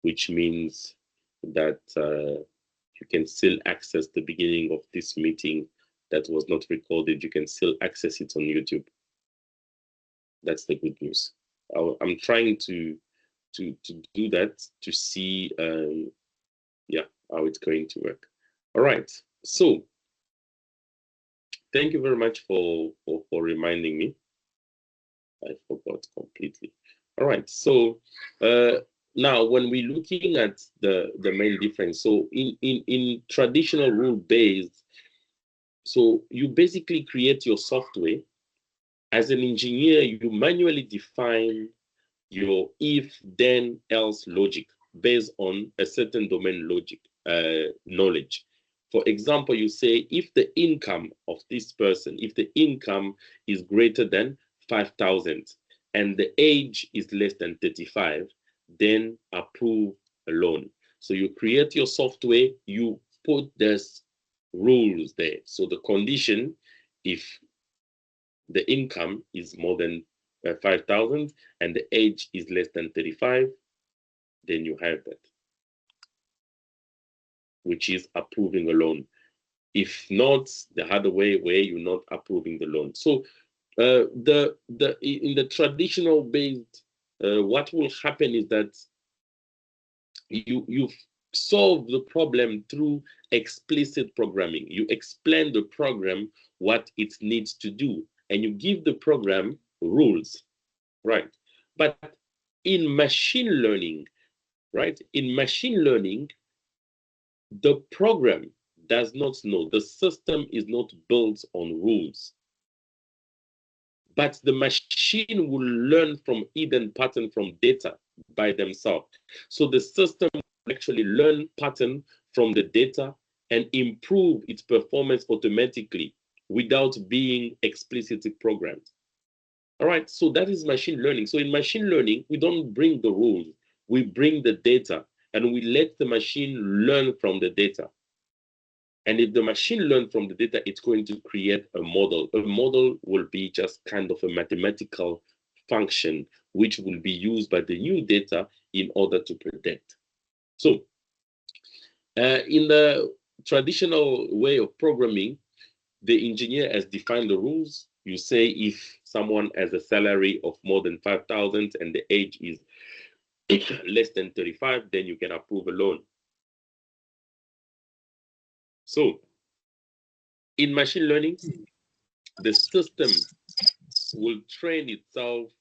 which means that you can still access the beginning of this meeting that was not recorded. You can still access it on YouTube. That's the good news. I'm trying to do that to see yeah, how it's going to work. All right, so thank you very much for reminding me. I forgot completely. All right, so now when we're looking at the main difference, so in traditional rule based, so you basically create your software. As an engineer, you manually define your if then else logic based on a certain domain logic knowledge. For example, you say if the income of this person, if the income is greater than 5,000 and the age is less than 35, then approve a loan. So you create your software, you put this rules there. So the condition, if the income is more than 5,000 and the age is less than 35, then you have that, which is approving a loan. If not, the other way where you're not approving the loan. So in the traditional based, what will happen is that you solve the problem through explicit programming. You explain the program what it needs to do, and you give the program rules, right? But in machine learning, right? In machine learning, the program does not know. The system is not built on rules. But the machine will learn from hidden pattern from data by themselves. So the system will actually learn pattern from the data and improve its performance automatically without being explicitly programmed. All right, so that is machine learning. So in machine learning, we don't bring the rules, we bring the data and we let the machine learn from the data. And if the machine learns from the data, it's going to create a model. A model will be just kind of a mathematical function which will be used by the new data in order to predict. So in the traditional way of programming, the engineer has defined the rules. You say if someone has a salary of more than 5,000 and the age is less than 35, then you can approve a loan. So in machine learning, the system will train itself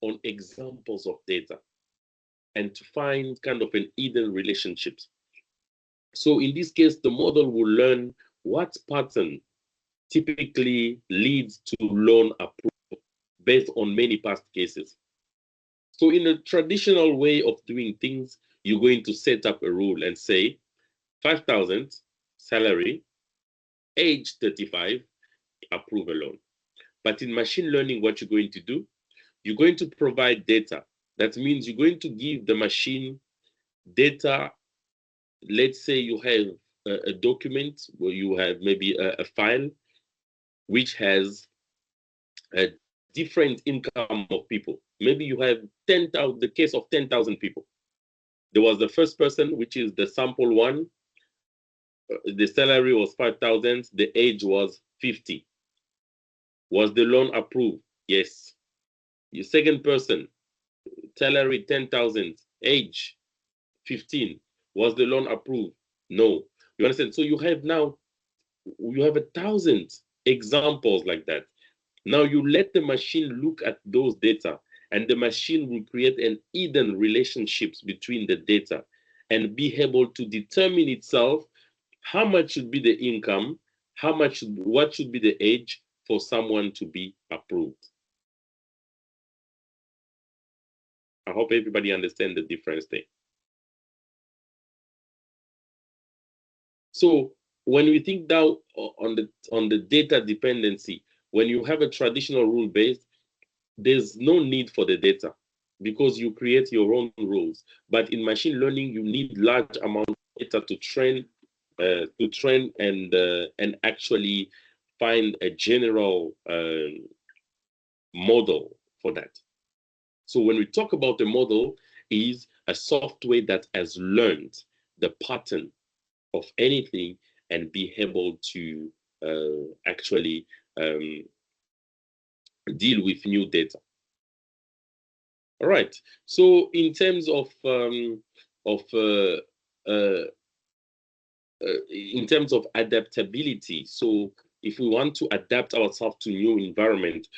on examples of data and to find kind of an hidden relationships. So in this case, the model will learn what pattern typically leads to loan approval based on many past cases. So in a traditional way of doing things, you're going to set up a rule and say 5,000 salary, age 35, approve a loan. But in machine learning, what you're going to do, you're going to provide data. That means you're going to give the machine data. Let's say you have a document where you have maybe a file which has a different income of people. Maybe you have 10,000, the case of 10,000 people. There was the first person, which is the sample one. The salary was 5,000. The age was 50. Was the loan approved? Yes. Your second person, salary 10,000, age 15. Was the loan approved? No. You understand? So you have 1,000 examples like that. Now you let the machine look at those data and the machine will create an hidden relationships between the data and be able to determine itself how much should be the income, what should be the age for someone to be approved. I hope everybody understands the difference there. So when we think now on the data dependency, when you have a traditional rule based, there's no need for the data because you create your own rules. But in machine learning, you need large amount of data to train and actually find a general model for that. So when we talk about a model, is a software that has learned the pattern of anything and be able to actually deal with new data. All right. So in terms of uh, in terms of adaptability, so if we want to adapt ourselves to new environment,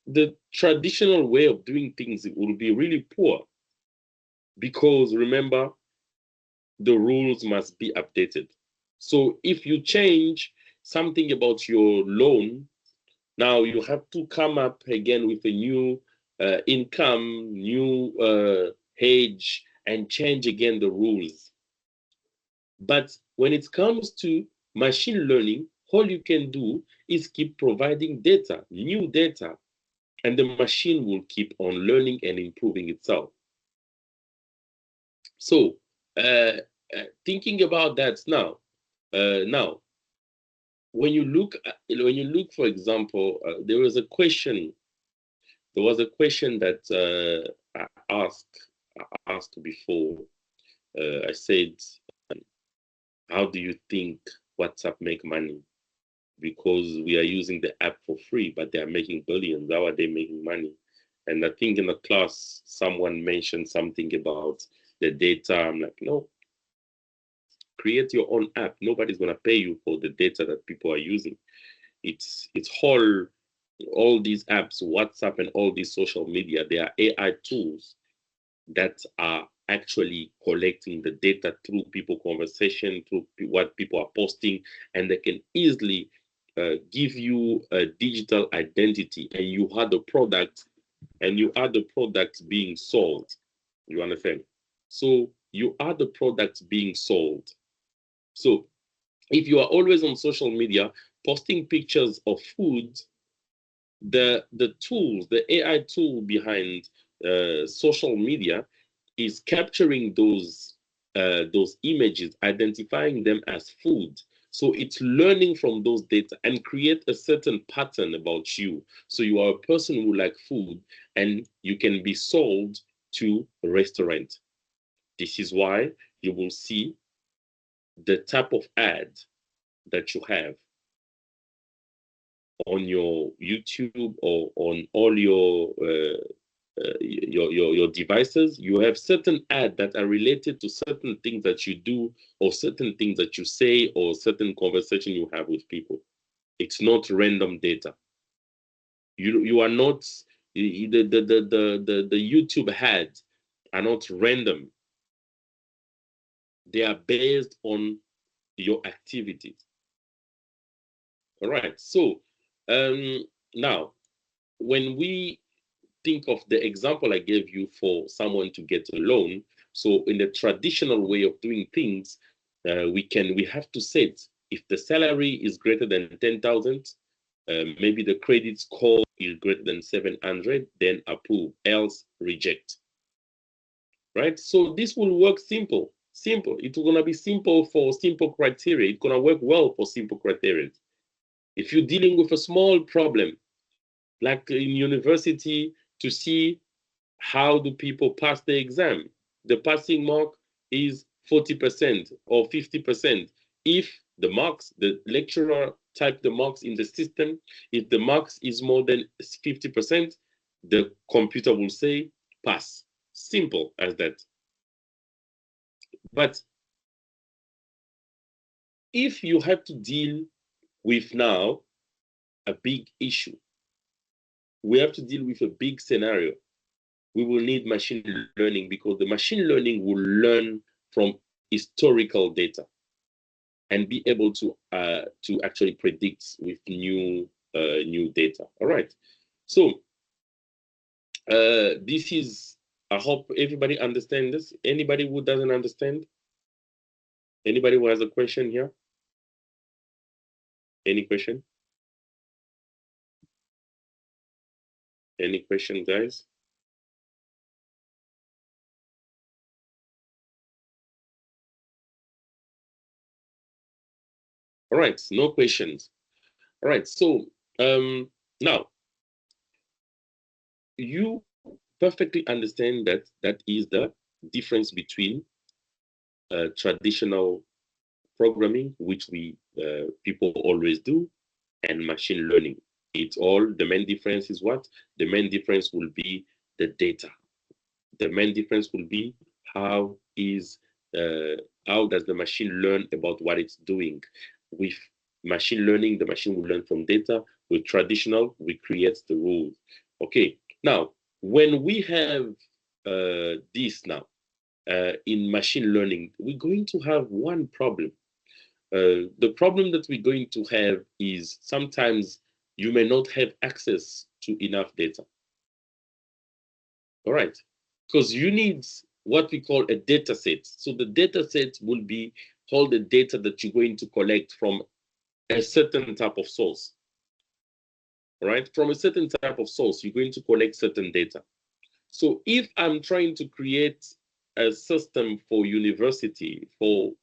the traditional way of doing things will be really poor, because remember, the rules must be updated. So if you change something about your loan, now you have to come up again with a new income, new age, and change again the rules. But when it comes to machine learning, all you can do is keep providing data, new data, and the machine will keep on learning and improving itself. So, thinking about that now, when you look, for example, there was a question. There was a question that I asked before. I said, "How do you think WhatsApp make money? Because we are using the app for free, but they are making billions. How are they making money?" And I think in the class, someone mentioned something about the data. I'm like, no, create your own app. Nobody's gonna pay you for the data that people are using. It's all these apps, WhatsApp and all these social media, they are AI tools that are actually collecting the data through people conversation, through what people are posting, and they can easily give you a digital identity, and you are the product, being sold. You understand? So you are the product being sold. So if you are always on social media posting pictures of food, the tools, the AI tool behind social media is capturing those images, identifying them as food. So it's learning from those data and create a certain pattern about you. So you are a person who like food, and you can be sold to a restaurant. This is why you will see the type of ad that you have on your YouTube or on all your devices. You have certain ads that are related to certain things that you do, or certain things that you say, or certain conversation you have with people. It's not random data. You are not the YouTube ads are not random. They are based on your activities. All right. So now, when we think of the example I gave you for someone to get a loan. So in the traditional way of doing things, we have to set, if the salary is greater than 10,000, maybe the credit score is greater than 700, then approve, else reject. Right? So this will work simple. Simple. It's gonna be simple for simple criteria. It's gonna work well for simple criteria. If you're dealing with a small problem, like in university, to see how do people pass the exam? The passing mark is 40% or 50%. If the lecturer typed the marks in the system, if the marks is more than 50%, the computer will say pass. Simple as that. But if you have to deal with now a big issue, we have to deal with a big scenario, we will need machine learning, because the machine learning will learn from historical data and be able to actually predict with new data. All right. So this is. I hope everybody understands this. Anybody who doesn't understand? Anybody who has a question here? Any question? Any question, guys? All right. No questions. All right. So now you perfectly understand that is the difference between traditional programming, which we people always do, and machine learning. It's all, the main difference is what? The main difference will be the data. The main difference will be how is how does the machine learn about what it's doing. With machine learning, the machine will learn from data. With traditional, we create the rules. Okay, now when we have this now in machine learning, we're going to have one problem. The problem that we're going to have is sometimes you may not have access to enough data. All right, because you need what we call a data set. So the data set will be all the data that you're going to collect from a certain type of source. All right, from a certain type of source, you're going to collect certain data. So if I'm trying to create a system for university, for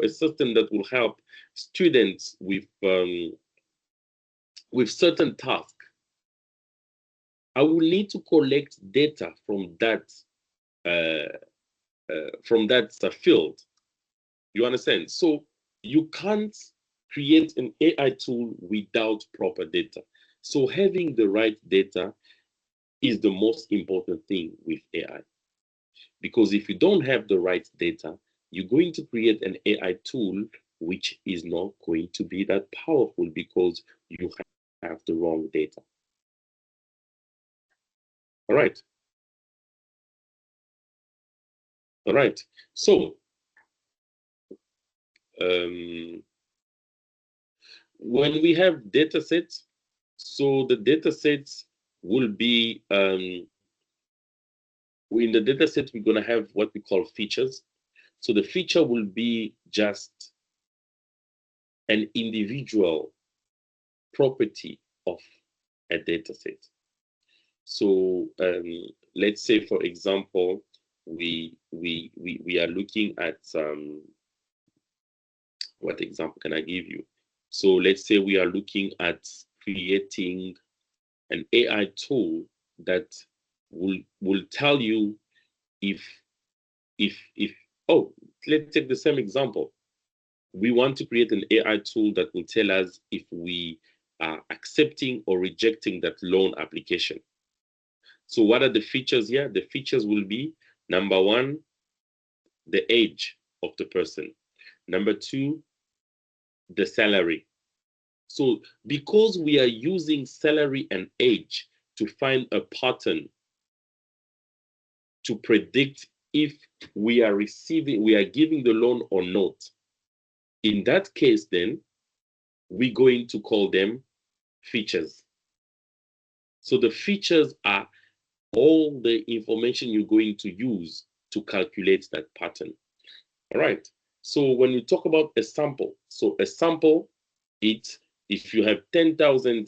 a system that will help students with certain tasks, I will need to collect data uh, from that field. You understand? So you can't create an AI tool without proper data. So having the right data is the most important thing with AI. Because if you don't have the right data, you're going to create an AI tool which is not going to be that powerful because you have the wrong data. All right. All right. So um, when we have data sets, so the data sets will be in the data set, we're going to have what we call features. So the feature will be just an individual property of a data set. So let's say, for example, we are looking at what example can I give you? So let's say we are looking at creating an AI tool that will tell you if if oh, let's take the same example. We want to create an AI tool that will tell us if we are accepting or rejecting that loan application. So what are the features here? The features will be, number one, the age of the person. Number two, the salary. So because we are using salary and age to find a pattern to predict if we are giving the loan or not. In that case, then we're going to call them features. So the features are all the information you're going to use to calculate that pattern. All right. So when we talk about a sample, so a sample, it's if you have 10,000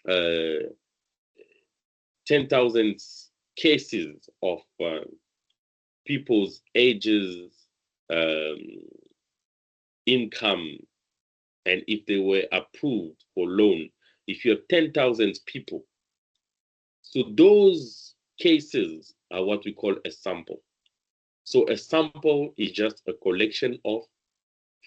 uh, 10,000 cases of people's ages, um, income, and if they were approved for loan, if you have 10,000 people, so those cases are what we call a sample. So a sample is just a collection of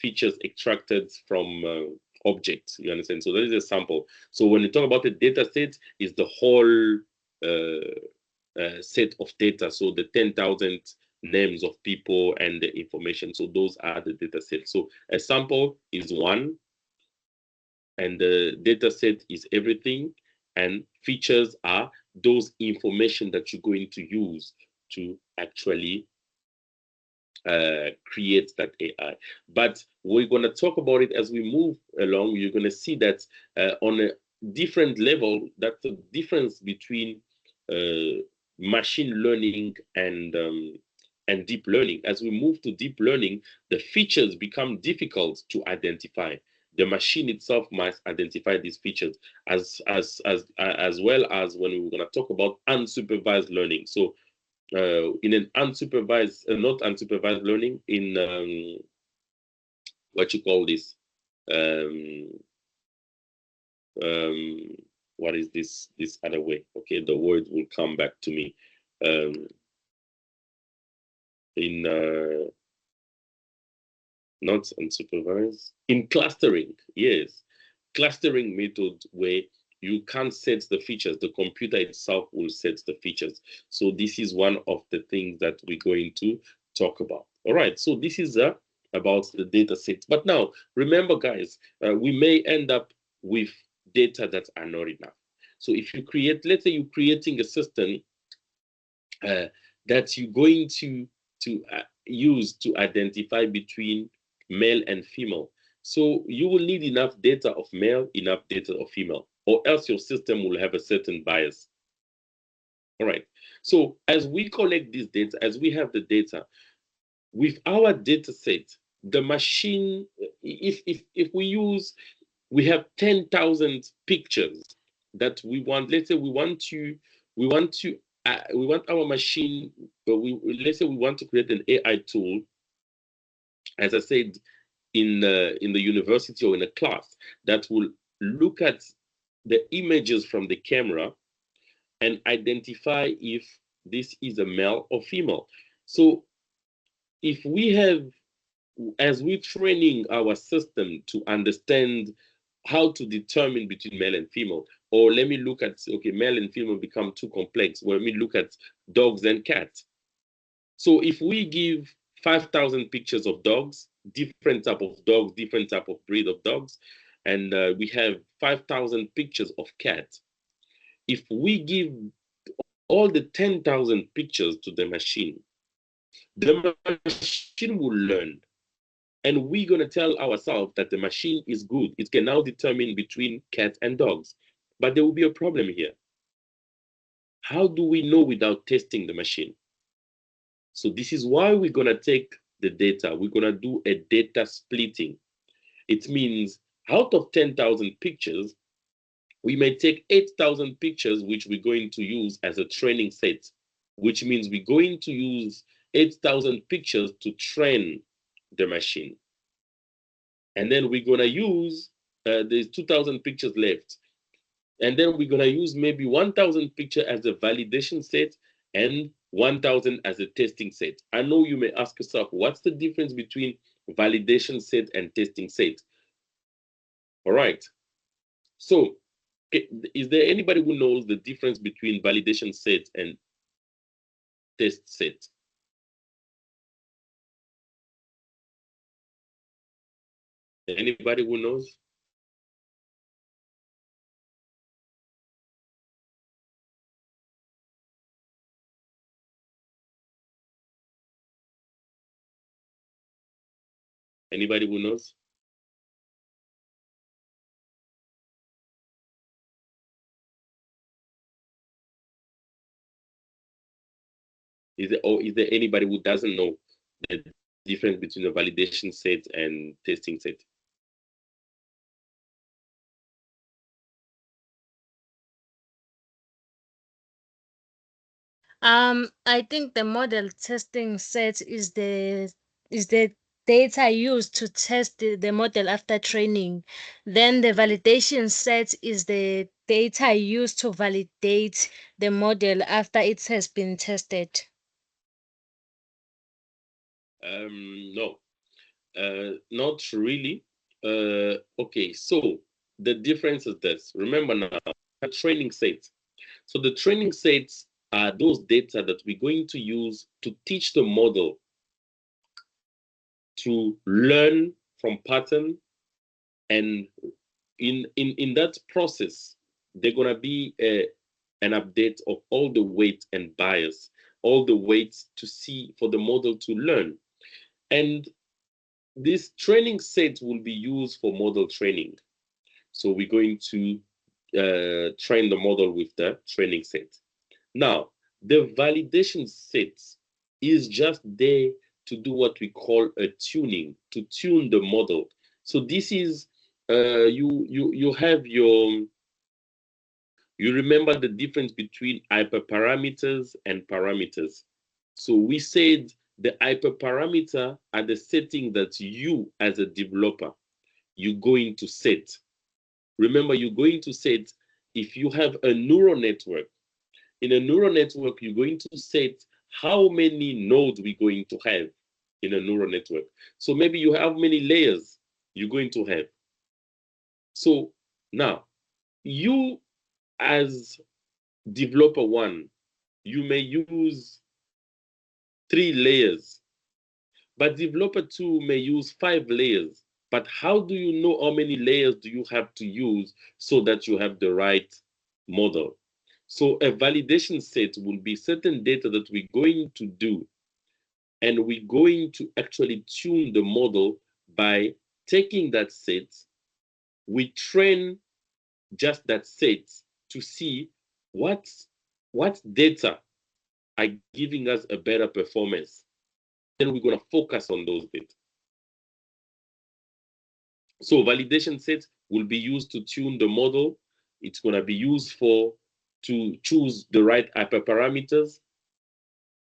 features extracted from objects. You understand? So that is a sample. So when you talk about a data set, is the whole set of data. So the 10,000 names of people and the information. So those are the data sets. So a sample is one, and the data set is everything, and features are those information that you're going to use to actually create that AI. But we're going to talk about it as we move along. You're going to see that on a different level, that's the difference between machine learning and deep learning. As we move to deep learning, the features become difficult to identify. The machine itself must identify these features, as well as when we're going to talk about unsupervised learning. So in an unsupervised, not unsupervised learning, in what you call this, um, um, what is this other way? Okay, the word will come back to me. Um, not unsupervised, in clustering. Yes, clustering method where you can't set the features, the computer itself will set the features. So this is one of the things that we're going to talk about. All right, so this is about the data sets. But now remember, guys, we may end up with data that are not enough. So if you create, let's say you're creating a system that you're going to use to identify between male and female. So you will need enough data of male, enough data of female, or else your system will have a certain bias. All right. So as we collect this data, as we have the data, with our data set, the machine, if we have 10,000 pictures that we want, let's say we want our machine, but let's say we want to create an AI tool, as I said, in the university or in a class that will look at the images from the camera and identify if this is a male or female. So if we have, as we're training our system to understand how to determine between male and female, or let me look at, okay, male and female become too complex, when we look at dogs and cats. So if we give 5,000 pictures of dogs, different type of dogs, different type of breed of dogs, and we have 5,000 pictures of cats, if we give all the 10,000 pictures to the machine will learn. And we're going to tell ourselves that the machine is good. It can now determine between cats and dogs. But there will be a problem here. How do we know without testing the machine? So this is why we're going to take the data. We're going to do a data splitting. It means out of 10,000 pictures, we may take 8,000 pictures, which we're going to use as a training set, which means we're going to use 8,000 pictures to train the machine. And then we're going to use, there's 2,000 pictures left. And then we're going to use maybe 1,000 picture as a validation set and 1,000 as a testing set. I know you may ask yourself, what's the difference between validation set and testing set? All right. So is there anybody who knows the difference between validation set and test set? Anybody who knows? Anybody who knows? Is there anybody who doesn't know the difference between a validation set and testing set? I think the model testing set is the data used to test the model after training. Then the validation set is the data used to validate the model after it has been tested. No, not really. Okay, so the difference is this. Remember now, training sets. So the training sets are those data that we're going to use to teach the model to learn from pattern, and in that process, they're gonna be an update of all the weight and bias, all the weights to see for the model to learn. And this training set will be used for model training. So we're going to train the model with the training set. Now, the validation set is just there to do what we call a tuning, to tune the model. So this is you have you remember the difference between hyperparameters and parameters. So we said the hyperparameter are the setting that you as a developer you're going to set. Remember, you're going to set if you have a neural network. In a neural network, you're going to set how many nodes we're going to have in a neural network. So maybe you have many layers you're going to have. So now, you as developer one, you may use 3 layers, but developer two may use 5 layers. But how do you know how many layers do you have to use so that you have the right model? So a validation set will be certain data that we're going to do, and we're going to actually tune the model by taking that set. We train just that set to see what data are giving us a better performance. Then we're going to focus on those data. So validation set will be used to tune the model. It's going to be used to choose the right hyperparameters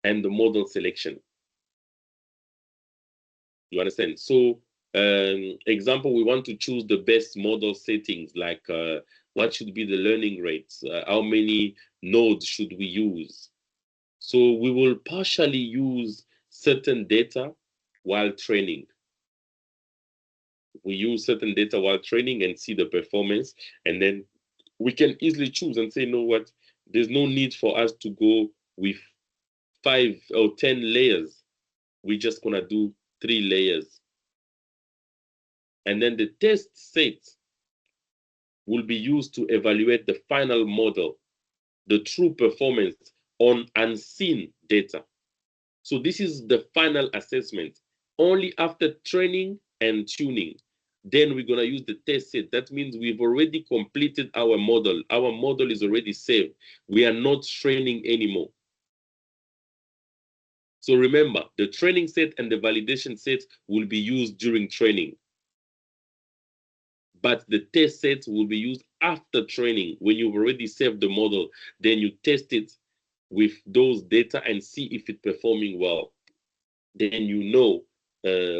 and the model selection. You understand? So example, we want to choose the best model settings, like what should be the learning rates, how many nodes should we use. So we will partially use certain data while training. We use certain data while training and see the performance, and then we can easily choose and say, you know what, there's no need for us to go with 5 or 10 layers. We're just gonna do 3 layers. And then the test set will be used to evaluate the final model, the true performance on unseen data. So this is the final assessment. Only after training and tuning, then we're going to use the test set. That means we've already completed our model. Our model is already saved. We are not training anymore. So remember, the training set and the validation set will be used during training. But the test set will be used after training. When you've already saved the model, then you test it with those data and see if it's performing well. Then you know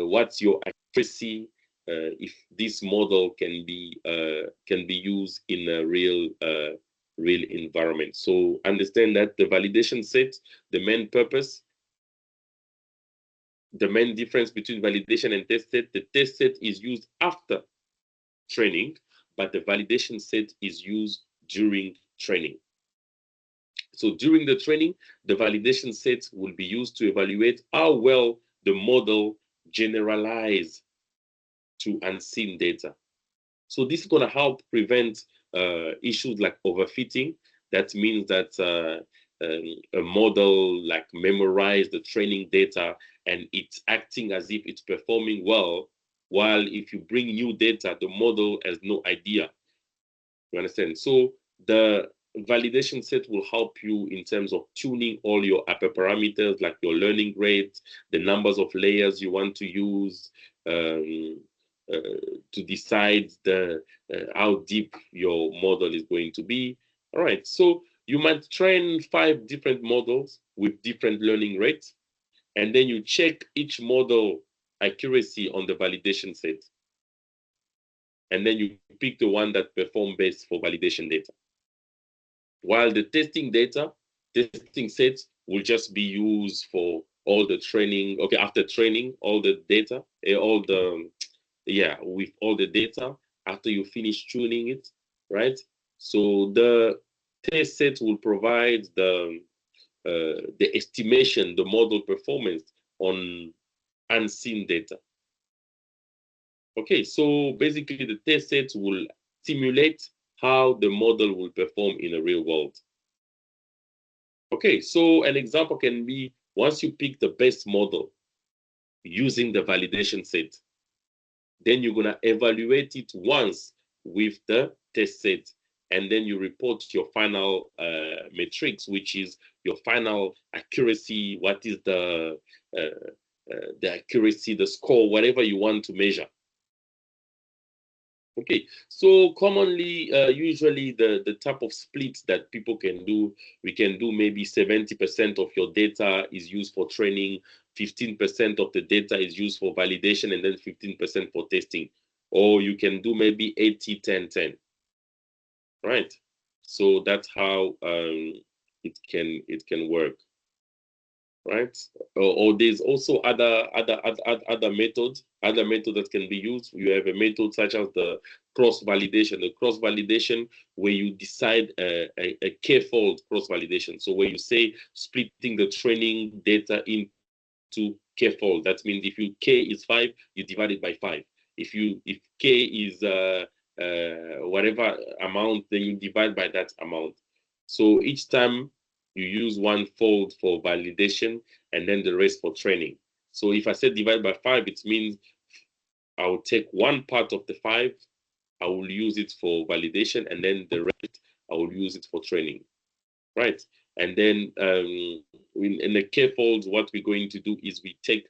what's your accuracy, if this model can be used in a real environment. So understand that the validation set, the main purpose, the main difference between validation and test set, the test set is used after training, but the validation set is used during training. So during the training, the validation set will be used to evaluate how well the model generalize to unseen data. So this is going to help prevent issues like overfitting. That means that a model like memorize the training data and it's acting as if it's performing well, while if you bring new data, the model has no idea. You understand? So the validation set will help you in terms of tuning all your hyperparameters, like your learning rate, the numbers of layers you want to use, to decide how deep your model is going to be. All right, so you might train 5 different models with different learning rates, and then you check each model accuracy on the validation set. And then you pick the one that perform best for validation data. While the testing sets will just be used for all the training. Okay, after training, all the data, with all the data, after you finish tuning it, right? So the test set will provide the estimation, the model performance on unseen data. Okay, so basically the test set will simulate how the model will perform in a real world. Okay, so an example can be once you pick the best model using the validation set, then you're gonna evaluate it once with the test set, and then you report your final metrics, which is your final accuracy. What is the accuracy, the score, whatever you want to measure. Okay, so commonly, usually the type of split that people can do, we can do maybe 70% of your data is used for training, 15% of the data is used for validation, and then 15% for testing. Or you can do maybe 80, 10, 10. Right? So that's how it can work. right? Or there's also other methods that can be used. You have a method such as the cross validation. The cross validation where you decide a k-fold cross validation. So where you say splitting the training data into k-fold. That means if you k is 5, you divide it by 5. If k is whatever amount, then you divide by that amount. So each time you use one fold for validation and then the rest for training. So if I said divide by 5, it means I will take one part of the 5, I will use it for validation, and then the rest I will use it for training, right? And then in the k-folds, what we're going to do is we take,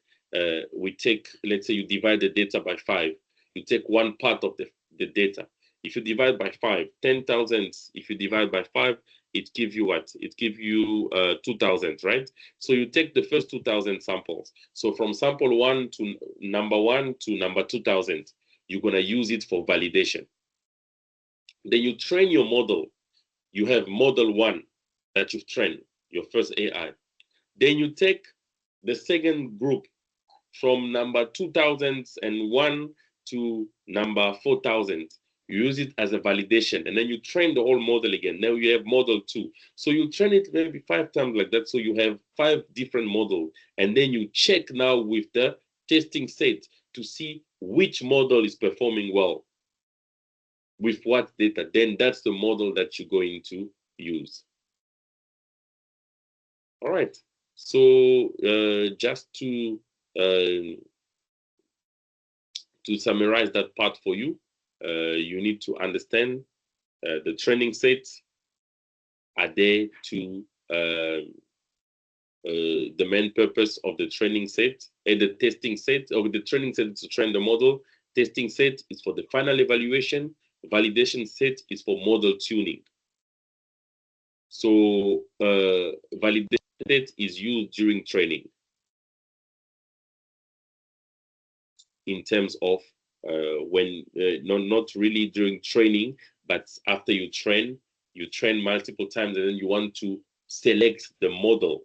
let's say you divide the data by 5, you take one part of the data. If you divide by 5, 10,000, if you divide by 5, it gives you what? It gives you 2,000, right? So you take the first 2,000 samples. So from sample 1 to number 2,000, you're going to use it for validation. Then you train your model. You have model 1 that you've trained, your first AI. Then you take the second group from number 2001 to number 4000. You use it as a validation, and then you train the whole model again. Now you have model 2. So you train it maybe 5 times like that. So you have 5 different models, and then you check now with the testing set to see which model is performing well with what data. Then that's the model that you're going to use. All right. So just to summarize that part for you, you need to understand the training sets are there to the main purpose of the training set, and the testing set of the training set is to train the model. Testing set is for the final evaluation. Validation set is for model tuning. So validation set is used during training in terms of when not really during training, but after you train multiple times, and then you want to select the model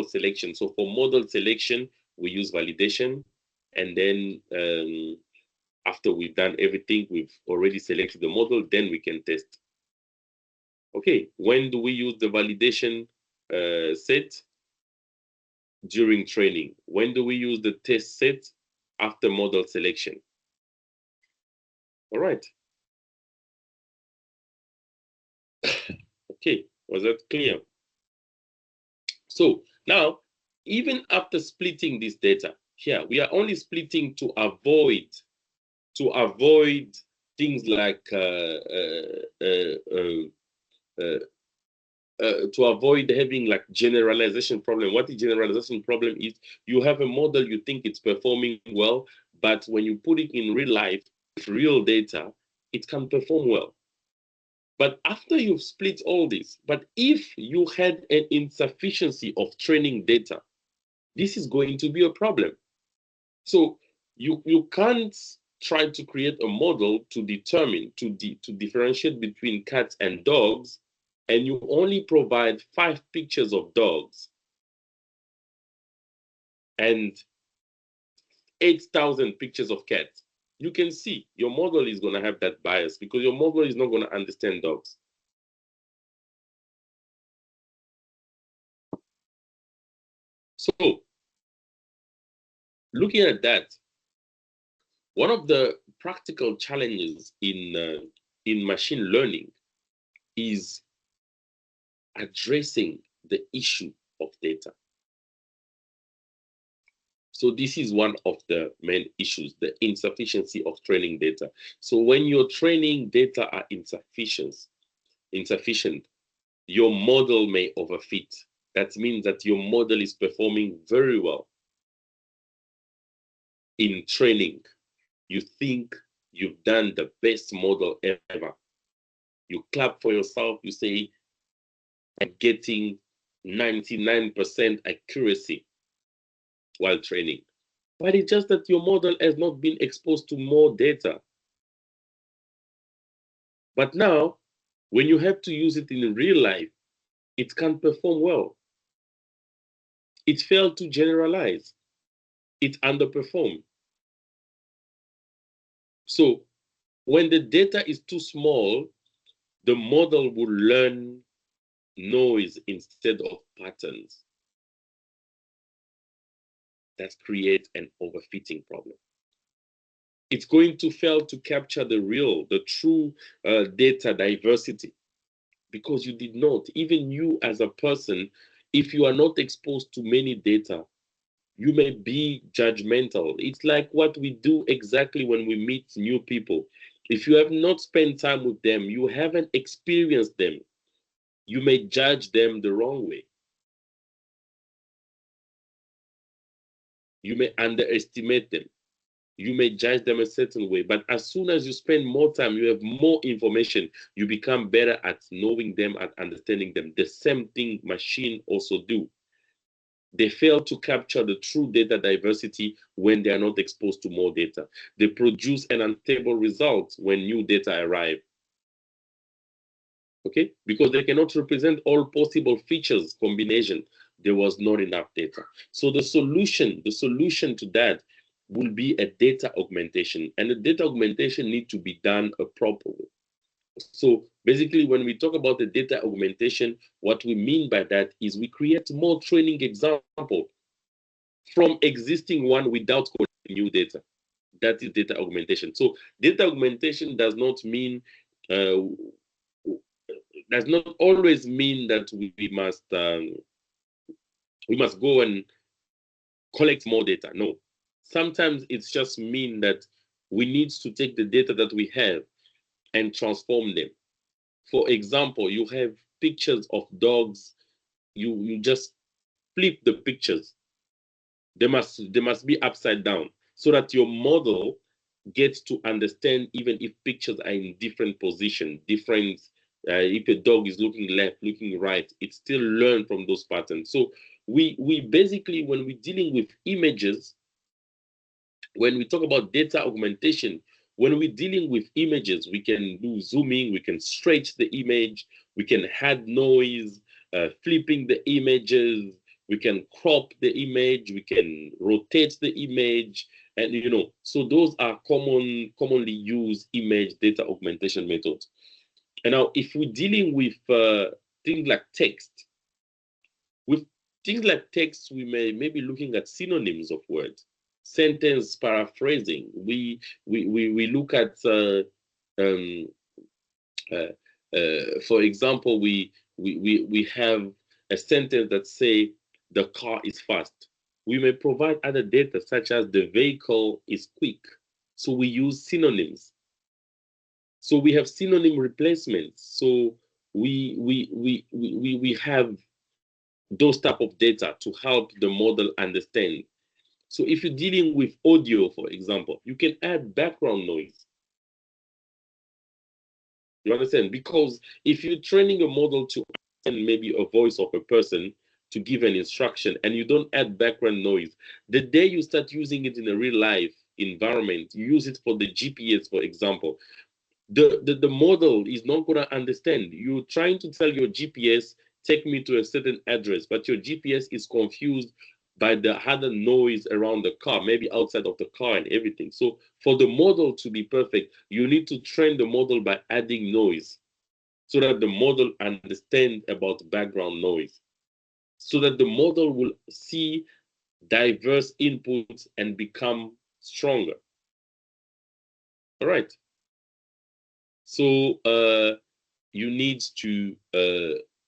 selection. So for model selection, we use validation, and then after we've done everything, we've already selected the model, then we can test. Okay, when do we use the validation set? During training. When do we use the test set? After model selection. All right. Okay, was that clear? So now, even after splitting this data, here we are only splitting to avoid things like to avoid having like generalization problem. What the generalization problem is, you have a model, you think it's performing well, but when you put it in real life, real data, it can perform well. But after you've split all this, but if you had an insufficiency of training data, this is going to be a problem. So you can't try to create a model to determine, to differentiate between cats and dogs, and you only provide 5 pictures of dogs and 8,000 pictures of cats. You can see your model is going to have that bias because your model is not going to understand dogs. So looking at that, one of the practical challenges in machine learning is addressing the issue of data. So this is one of the main issues, the insufficiency of training data. So when your training data are insufficient, your model may overfit. That means that your model is performing very well in training. You think you've done the best model ever. You clap for yourself, you say, I'm getting 99% accuracy while training. But it's just that your model has not been exposed to more data. But now, when you have to use it in real life, it can perform well. It failed to generalize. It underperformed. So when the data is too small, the model will learn noise instead of patterns. That creates an overfitting problem. It's going to fail to capture the true data diversity, because you did not. Even you as a person, if you are not exposed to many data, you may be judgmental. It's like what we do exactly when we meet new people. If you have not spent time with them, you haven't experienced them, you may judge them the wrong way. You may underestimate them. You may judge them a certain way. But as soon as you spend more time, you have more information, you become better at knowing them, at understanding them. The same thing machine also do. They fail to capture the true data diversity when they are not exposed to more data. They produce an unstable result when new data arrive. Okay? Because they cannot represent all possible features combination. There was not enough data. So the solution to that will be a data augmentation. And the data augmentation needs to be done properly. So basically, when we talk about the data augmentation, what we mean by that is we create more training examples from existing one without collecting new data. That is data augmentation. So data augmentation uh, does not always mean that we must go and collect more data. No, sometimes it's just mean that we need to take the data that we have and transform them. For example, you have pictures of dogs. You just flip the pictures. They must be upside down so that your model gets to understand even if pictures are in different position, different. If a dog is looking left, looking right, it still learn from those patterns. So we basically, when we're dealing with images, when we talk about data augmentation, when we're dealing with images, we can do zooming, we can stretch the image, we can add noise, flipping the images, we can crop the image, we can rotate the image, and so those are commonly used image data augmentation methods. And now, if we're dealing with things like text, with things like text, we may be looking at synonyms of words, sentence paraphrasing. We look at, um, uh, for example, we have a sentence that say the car is fast. We may provide other data such as the vehicle is quick. So we use synonyms. So we have synonym replacements. So we have those type of data to help the model understand. So if you're dealing with audio, for example, you can add background noise. You understand? Because if you're training a model to understand maybe a voice of a person to give an instruction and you don't add background noise, the day you start using it in a real life environment, you use it for the GPS, for example, the model is not going to understand. You're trying to tell your GPS, take me to a certain address, but your GPS is confused by the other noise around the car, maybe outside of the car and everything. So for the model to be perfect, you need to train the model by adding noise so that the model understands about background noise, so that the model will see diverse inputs and become stronger. All right. So you need to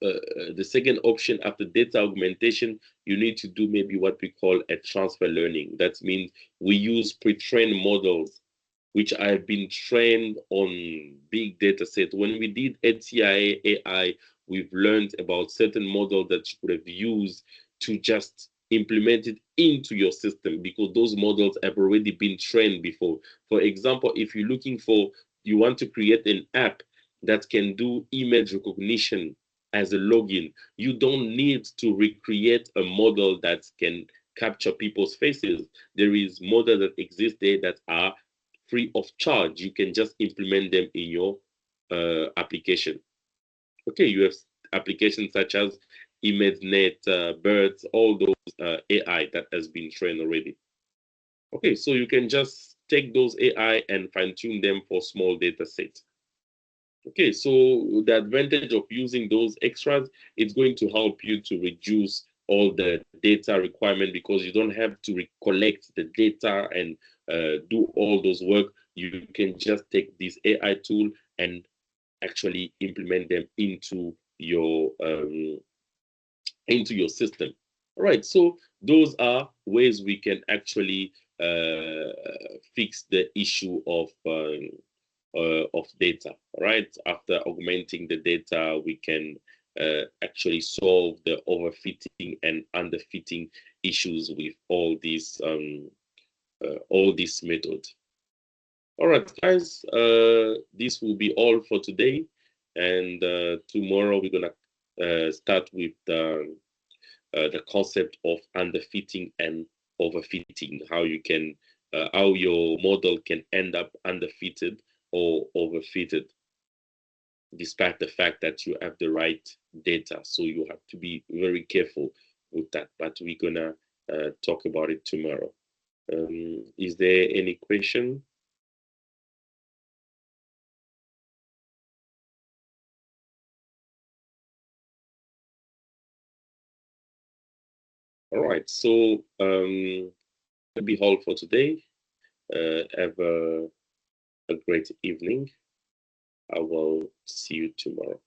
the second option after data augmentation, you need to do maybe what we call a transfer learning. That means we use pre-trained models which have been trained on big data set. When we did HCIP-AI, we've learned about certain models that you could have used to just implement it into your system because those models have already been trained before. For example, if you're looking for, you want to create an app that can do image recognition as a login, you don't need to recreate a model that can capture people's faces. There is models that exist there that are free of charge. You can just implement them in your application. Okay, you have applications such as ImageNet, birds, all those AI that has been trained already. Okay, so you can just take those AI and fine tune them for small data sets. Okay, so the advantage of using those extras, it's going to help you to reduce all the data requirement because you don't have to collect the data and do all those work. You can just take this AI tool and actually implement them into your system. All right, so those are ways we can actually fix the issue of data. All right, after augmenting the data, we can actually solve the overfitting and underfitting issues with all these methods. All right, guys, this will be all for today, and tomorrow we're gonna start with the concept of underfitting and overfitting, how your model can end up underfitted or overfitted, despite the fact that you have the right data. So you have to be very careful with that. But we're gonna talk about it tomorrow. Is there any question? All right. So that'll be all for today. Have a great evening. I will see you tomorrow.